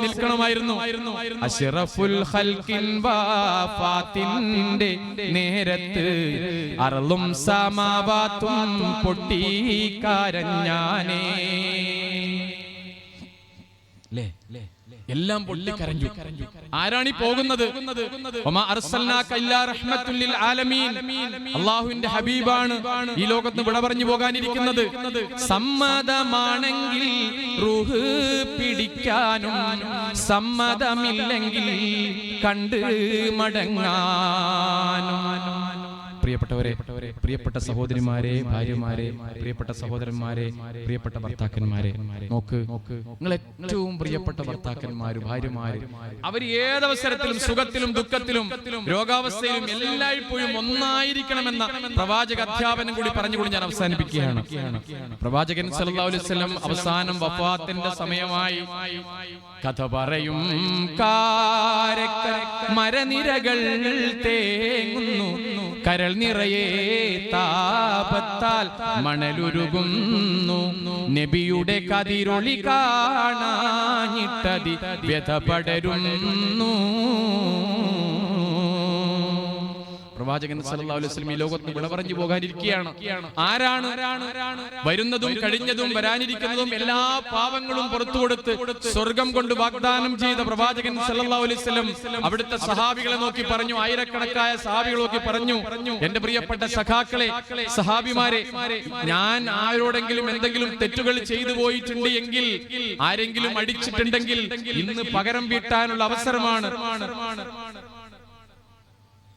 നിൽക്കണമായിരുന്നു. അഷ്റഫുൽ ഖൽഖിൻ വഫാത്തിന്റെ നേരത്ത് അർളും സമാവാത്തും പൊട്ടിക്കരഞ്ഞാനേ. എല്ലാം പൊട്ടിക്കരഞ്ഞു. ആരാണീ പോകുന്നത്? അല്ലാഹുവിന്റെ ഹബീബാണ് ഈ ലോകത്ത് വിട പറഞ്ഞു പോകാനിരിക്കുന്നത്. സമ്മതമാണെങ്കിൽ റൂഹ് പിടിക്കാനും സമ്മതമില്ലെങ്കിൽ കണ്ട് മടങ്ങാനും. പ്രിയപ്പെട്ടവരെ, പ്രിയപ്പെട്ട സഹോദരിമാരെ, ഭാര്യമാരെ, പ്രിയപ്പെട്ട സഹോദരന്മാരെ, പ്രിയപ്പെട്ട ഭർത്താക്കന്മാരെ, നോക്ക്, നിങ്ങൾ ഏറ്റവും പ്രിയപ്പെട്ട ഭർത്താക്കന്മാരും ഭാര്യമാരും അവർ ഏതവസരത്തിലും സുഖത്തിലും ദുഃഖത്തിലും രോഗാവസ്ഥയിലും എല്ലായ്പ്പോഴും ഒന്നായിരിക്കണമെന്ന പ്രവാചക അധ്യാപനം കൂടി പറഞ്ഞുകൊണ്ട് ഞാൻ അവസാനിപ്പിക്കുകയാണ്. പ്രവാചകൻ സല്ലല്ലാഹു അലൈഹി വസല്ലം അവസാനം വഫാത്തിന്റെ സമയമായി കഥ പറയും മരനിരകൾ തേങ്ങുന്നു, കരൾ നിറയെ താപത്താൽ മണലുരുകുന്നു, നബിയുടെ കതിരൊളി കാണാഞ്ഞിട്ടതി വ്യഥപടരുന്നു. പ്രവാചകൻ സല്ലല്ലാഹു അലൈഹി വസല്ലം ഈ ലോകത്ത് വിട പറഞ്ഞു പോകാനിരിക്കുകയാണ്. ആരാണ്? വരുന്നതും കഴിഞ്ഞതും വരാനിരിക്കുന്നതും എല്ലാ പാവങ്ങളും പുറത്തു കൊടുത്ത് സ്വർഗം കൊണ്ട് വാഗ്ദാനം ചെയ്ത പ്രവാചകൻ സല്ലല്ലാഹു അലൈഹി വസല്ലം അവിടുത്തെ സഹാബികളെ നോക്കി പറഞ്ഞു, ആയിരക്കണക്കായ സഹാബികളെ നോക്കി പറഞ്ഞു, എന്റെ പ്രിയപ്പെട്ട സഖാക്കളെ, സഹാബിമാരെ, ഞാൻ ആരോടെങ്കിലും എന്തെങ്കിലും തെറ്റുകൾ ചെയ്തു പോയിട്ടുണ്ട് എങ്കിൽ, ആരെങ്കിലും അടിച്ചിട്ടുണ്ടെങ്കിൽ ഇന്ന് പകരം വീട്ടാനുള്ള അവസരമാണ്.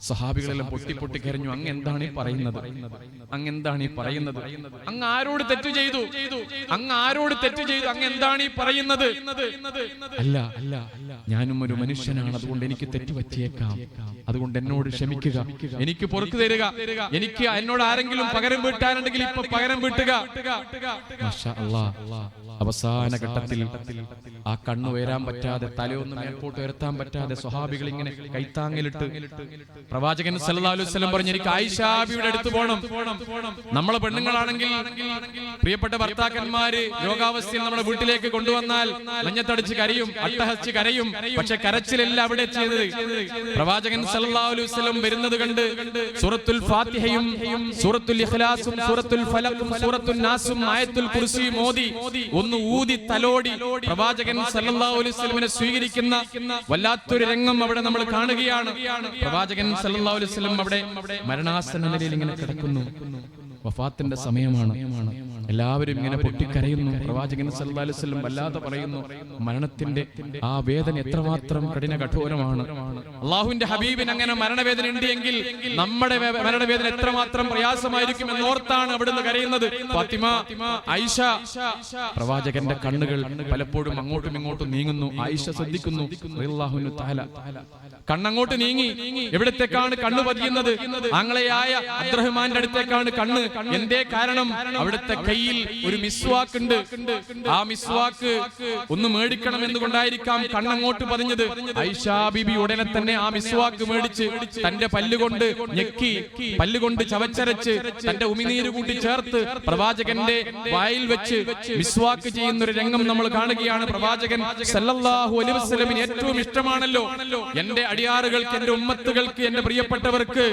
സഹാബികളെല്ലാം പൊട്ടി പൊട്ടി കരഞ്ഞു. അങ്ങ് എന്താണ് ഈ പറയുന്നത്? അങ്ങ് എന്താണ് ഈ പറയുന്നത്? അങ്ങ് ആരോട് തെറ്റു ചെയ്തു? അങ്ങ് ആരോട് തെറ്റു ചെയ്തു? അങ്ങ് എന്താണ് ഈ പറയുന്നത്? അല്ല, ഞാനും ഒരു മനുഷ്യനാണ്, അതുകൊണ്ട് എനിക്ക് തെറ്റു പറ്റിയേക്കാം, അതുകൊണ്ട് എന്നോട് ക്ഷമിക്കുക, എനിക്ക് പൊറുക്കു തരിക, എനിക്ക് എന്നോട് ആരെങ്കിലും പകരം വീട്ടാനുണ്ടെങ്കിൽ ഇപ്പൊ പകരം വീട്ടുക. മാഷാ അല്ലാഹ്. അവസാന ഘട്ടത്തിൽ ആ കണ്ണു ഉയരാൻ പറ്റാതെ, തലയൊന്ന് മേൽപോട്ട് ഉയർത്താൻ പറ്റാതെ സ്വഹാബികൾ ഇങ്ങനെ കൈത്താങ്ങിലിട്ട് പ്രവാചകൻ സല്ലല്ലാഹു അലൈഹി വസല്ലം പറഞ്ഞു, എനിക്ക് ആയിഷാ ബിയുടെ അടുത്ത് പോകണം. നമ്മളെ പെണ്ണുങ്ങളാണെങ്കിൽ പ്രിയപ്പെട്ട ഭർത്താക്കന്മാര് രോഗാവസ്ഥയിൽ നമ്മുടെ വീട്ടിലേക്ക് കൊണ്ടുവന്നാൽ മഞ്ഞത്തടിച്ച് കരയും, അട്ടഹച്ച് കരയും. പക്ഷെ കരച്ചിലല്ല അവിടെ ചെയ്തത്. പ്രവാചകൻ സല്ലല്ലാഹു അലൈഹി വസല്ലം വരുന്നത് കണ്ട് സൂറത്തുൽ ഫാത്തിഹയും സൂറത്തുൽ ഇഖ്ലാസും സൂറത്തുൽ ഫലഖും സൂറത്തുൽ നാസും ആയത്തുൽ കുർസിയും ഓതി ഒന്ന് ഊതി തലോടി പ്രവാചകൻ സല്ലല്ലാഹു അലൈഹി വസല്ലമിനെ സ്വീകരിക്കുന്ന വല്ലാത്തൊരു രംഗം അവിടെ നമ്മൾ കാണുകയാണ്. പ്രവാചകൻ സല്ലല്ലാഹു അലൈഹി വസല്ലം അവിടെ മരണാസന്ന നിലയിൽ ഇങ്ങനെ കിടക്കുന്നു. വഫാത്തിന്റെ സമയമാണ്. എല്ലാവരും ഇങ്ങനെ പൊട്ടിക്കരയുന്നു. പ്രവാചകൻ സല്ലല്ലാഹു അലൈഹി വസല്ലം വല്ലാതെ പറയുന്നു, മരണത്തിന്റെ ആ വേദന എത്രമാത്രം കഠിന കഠോരമാണ്. അല്ലാഹുവിന്റെ ഹബീബിന് അങ്ങനെ മരണവേദന ഉണ്ട് എങ്കിൽ നമ്മുടെ മരണവേദന എത്രമാത്രം പ്രയാസമായിരിക്കും എന്നോർത്താണ് അവിടുന്ന് കരയുന്നത്. ഫാത്തിമ, ആയിഷ. പ്രവാചകന്റെ കണ്ണുകൾ പലപ്പോഴും അങ്ങോട്ടും ഇങ്ങോട്ടും നീങ്ങുന്നു. ആയിഷ ശ്രദ്ധിക്കുന്നു. റളിയല്ലാഹു തആല കണ്ണങ്ങോട്ട് നീങ്ങി. എവിടത്തേക്കാണ് കണ്ണു പതിയുന്നത്? ആങ്ങളയായ അബ്ദുറഹ്മാന്റെ അടുത്തേക്കാണ് കണ്ണ്. എന്തേ കാരണം? അവിടുത്തെ കയ്യിൽ ഒരു മിസ്വാക്ക് ഉണ്ട്. ആ മിസ്വാക്ക് ഒന്ന് മേടിക്കണം എന്നുകൊണ്ടായിരിക്കാം കണ്ണങ്ങോട്ട് പതിഞ്ഞത്. ആയിഷാ ബീബി ഉടനെ തന്നെ ആ മിസ്വാക്ക് മേടിച്ച് തന്റെ പല്ലുകൊണ്ട് ഞെക്കി, പല്ലുകൊണ്ട് ചവച്ചരച്ച് തന്റെ ഉമിനീര് കൂട്ടി ചേർത്ത് പ്രവാചകന്റെ വായിൽ വെച്ച് മിസ്വാക്ക് ചെയ്യുന്ന ഒരു രംഗം നമ്മൾ കാണുകയാണ്. പ്രവാചകൻ സല്ലല്ലാഹു അലൈഹി വസല്ലമിന് ഏറ്റവും ഇഷ്ടമാണല്ലോ എന്റെ അടിയാറുകൾക്ക്, എന്റെ ഉമ്മത്തുകൾക്ക്, എന്റെ പ്രിയപ്പെട്ടവർക്ക്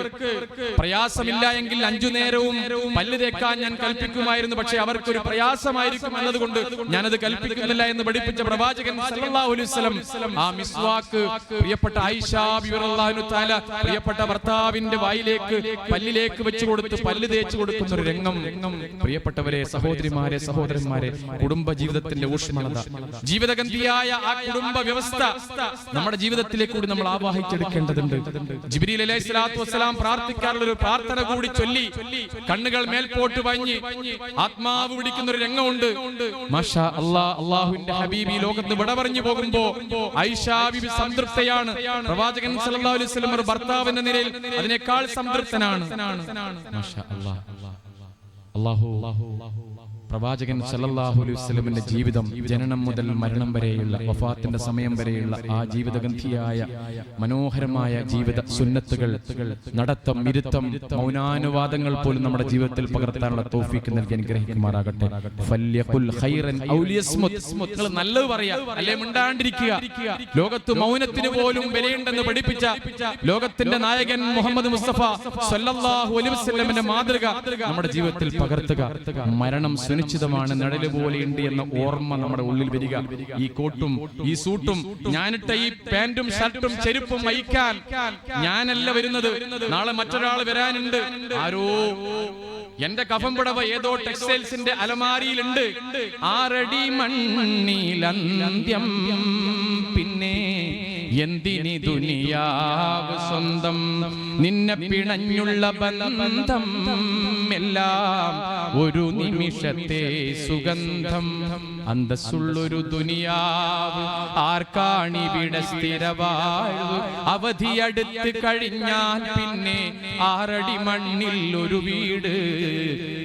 പ്രയാസമില്ല എങ്കിൽ 5 നേരവും പല്ല് തേക്കാൻ ഞാൻ കൽപ്പിക്കുമായിരുന്നു. പക്ഷെ അവർക്കൊരു പ്രയാസമായിരിക്കും എന്നതുകൊണ്ട് ഞാനത് കൽപ്പിക്കുന്നില്ല എന്ന് പഠിപ്പിച്ച പ്രവാചകൻ സല്ലല്ലാഹു അലൈഹി വസല്ലം ആ മിസ്വാക്ക് പ്രിയപ്പെട്ട ആയിഷാ ബിബി റളിയല്ലാഹു തആല പ്രിയപ്പെട്ട ഭർത്താവിന്റെ വായിലേക്ക്, പല്ലിലേക്ക് വെച്ചു കൊടുത്ത് പല്ല് തേച്ചു കൊടുക്കുന്ന ഒരു രംഗം. പ്രിയപ്പെട്ടവരെ, സഹോദരിമാരെ, സഹോദരന്മാരെ, കുടുംബ ജീവിതത്തിന്റെ ഊഷ്മളത, ജീവിതഗന്ധിയായ ആ കുടുംബ വ്യവസ്ഥ നമ്മുടെ ജീവിതത്തിലേക്ക് കൂടി നമ്മൾ ആവാഹിച്ചെടുക്കേണ്ടതുണ്ട്. ജിബ്രീൽ അലൈഹിസ്സലാത്തു വസ്സലാം പ്രാർത്ഥിക്കാറുള്ള ഒരു പ്രാർത്ഥന കൂടി ചൊല്ലി കണ്ണുകൾ മേൽപോട്ട് വഞ്ഞ് ആത്മാവ് പിടിക്കുന്ന ഒരു രംഗമുണ്ട്. മാഷാ അല്ലാഹ്. അല്ലാഹുവിന്റെ ഹബീബി ലോകത്ത് വിട പറഞ്ഞു പോകുമ്പോ ആയിഷാ ബിബി സംതൃപ്തയാണ്. പ്രവാചകൻ സല്ലല്ലാഹു അലൈഹി വസല്ലം ഒരു ഭർത്താവ് എന്ന നിലയിൽ അതിനേക്കാൾ സംതൃപ്തനാണ്. മാഷാ അല്ലാഹ്. അല്ലാഹു പ്രവാചകൻ സല്ലല്ലാഹു അലൈഹി വസല്ലമിന്റെ ജീവിതം ജനനം മുതൽ മരണം വരെയുള്ള വഫാത്തിന്റെ സമയം വരെയുള്ള ആ ജീവിതഗന്ധിയായ മനോഹരമായ ജീവിത സുന്നത്തുകൾ, നടത്തം, ഇരുത്തം, മൗനാനുവാദങ്ങൾ പോലും നമ്മുടെ ജീവിതത്തിൽ പകർത്താനുള്ള തൗഫീഖ് നൽകി അനുഗ്രഹിക്കുമാറാകട്ടെ. ഫല്യഖുൽ ഖൈറൻ ഔ ലിയസ്മുത്. നിങ്ങൾ നല്ലത് പറയാ, അല്ലേ മിണ്ടാണ്ടിരിക്കുക. ലോകത്ത് മൗനത്തിന് പോലും വിലയുണ്ടെന്ന് പഠിപ്പിച്ച ലോകത്തിന്റെ നായകൻ മുഹമ്മദ് മുസ്തഫ സല്ലല്ലാഹു അലൈഹി വസല്ലമിന്റെ മാതൃക നമ്മുടെ ജീവിതത്തിൽ പകർത്തുക. മരണം സുനിശ്ചിതമാണ്, നിഴല് പോലെയുണ്ട് എന്ന ഓർമ്മ നമ്മുടെ ഉള്ളിൽ വരിക. ഈ കോട്ടും ഈ സൂട്ടും ഞാനിട്ട ഈ പാന്റും ഷർട്ടും ചെരുപ്പും അയക്കാൻ ഞാനല്ല വരുന്നത്, നാളെ മറ്റൊരാൾ വരാനുണ്ട്. ആരോ എന്റെ കഫംപുടവ ഏതോ ടെക്സ്റ്റൈൽസിന്റെ അലമാരിയിലുണ്ട്. 6 അടി മണ്ണിലന്ത്യം, പിന്നെ എന്തിനി ദുനിയാവ് സ്വന്തം, നിന്നെ പിണഞ്ഞുള്ള ബന്ധം എല്ലാം ഒരു നിമിഷത്തെ സുഗന്ധം. അന്തസ്സുള്ളൊരു ദുനിയാവ് ആർക്കാണിവിടെ സ്ഥിരവാഴ്വ്, അവധിയടുത്ത് കഴിഞ്ഞാൽ പിന്നെ 6 അടി മണ്ണിൽ ഒരു വീട്.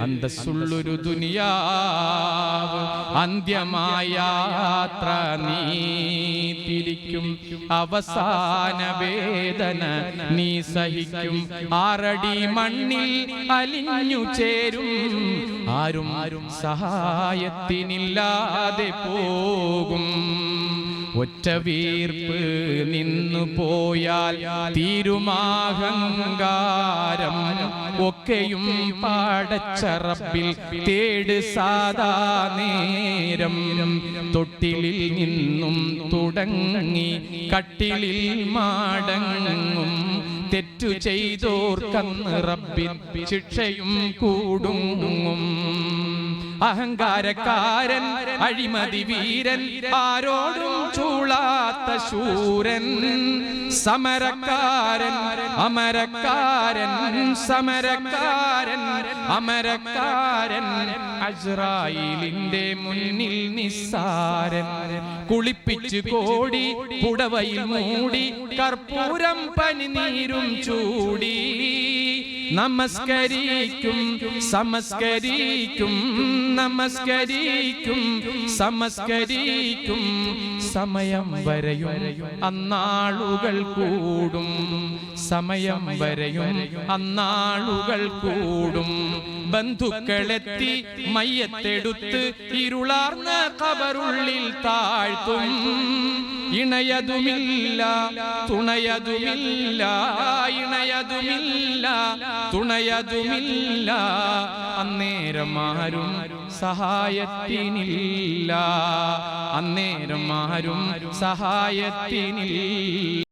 അന്തസ്സുള്ളൊരു ദുനിയാവ് അന്ത്യമായ യാത്ര നീ തിരിക്കും, അവസാന വേദന നീ സഹിക്കും. 6 അടി മണ്ണിൽ അലിഞ്ഞു ചേരും, ആരും സഹായത്തിനില്ലാതെ പോകും. ഒറ്റ വീർപ്പ് നിന്നു പോയാൽ തീരുമാഹങ്കാരം, ഒക്കെയും പടച്ച റബ്ബിൽ തേട് സാദാ നേരം. തൊട്ടിലിൽ നിന്നും തുടങ്ങി കട്ടിലിൽ മടങ്ങും, തെറ്റു ചെയ്തോർക്കന്ന് റബ്ബിൻ ശിക്ഷയും കൂടുങ്ങും. അഹങ്കാരക്കാരൻ, അഴിമതി വീരൻ, ആരോടും ചൂളാത്ത ശൂരൻ, സമരക്കാരൻ, അമരക്കാരൻ, സമരക്കാരൻ, അമരക്കാരൻ, അസ്രായീലിന്റെ മുന്നിൽ നിസ്സാരൻ. കുളിപ്പിച്ചു കോടി പുടവയിൽ മൂടി, കർപ്പൂരം പനിനീരും ചൂടി, നമസ്കരിക്കും സമസ്കരിക്കും, നമസ്കരിക്കും സമസ്കരിക്കും. സമയം വരെയും അന്നാളുകൾ കൂടും, സമയം വരെയും അന്നാളുകൾ കൂടും. ബന്ധുക്കളെത്തി മയ്യത്തെടുത്ത് ഇരുളാർന്ന ഖബറുള്ളിൽ താഴ്ത്തും. ഇണയതുമില്ല തുണയതുമില്ല, ഇണയതുമില്ല തുണയതുമില്ല. അന്നേരം ആരും സഹായത്തിനില്ല, അന്നേരം ആരും സഹായത്തിനില്ല.